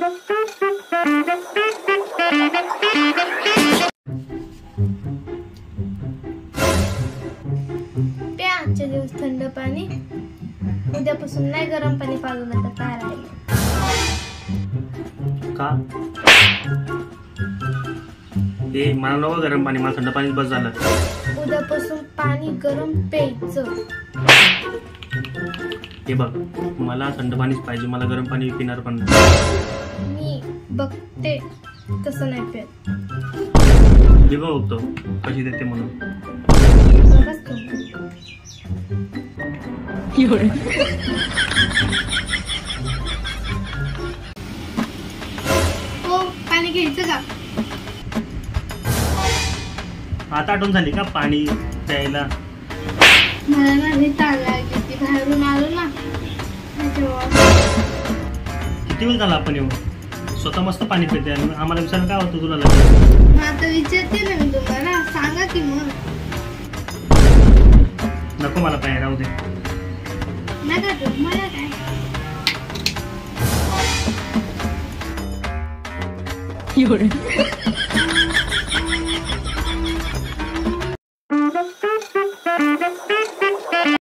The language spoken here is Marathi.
प्या आजचे दिवस थंड पाणी, उद्यापासून नाही गरम पाणी पाजू नका काय राहिले का? हे मला नको गरम पाणी, मला थंड पाणी बस झालं. उद्यापासून पाणी गरम प्यायचं. हे बघ, मला थंड पाणीच पाहिजे, मला गरम पाणी पिणार पण नाही. मी बघते तसं नाही पेत. हे बघतो कशी देते म्हणून. बघाच तुम्ही. हो, पाणी घ्यायचं का? आता आठवण झाली का पाणी प्यायला? मला ना लई ताण लागली, ती बाहेरून आलो ना किती वेळ झाला आपण येऊ? स्वतः मस्त पाणी पिते आणि आम्हाला विचार काय होतं तुला लगेच? आता विचारते ना मी तुम्हाला, सांगा की मग. नको मला पाणी, राहू दे. नका तू, मला काय.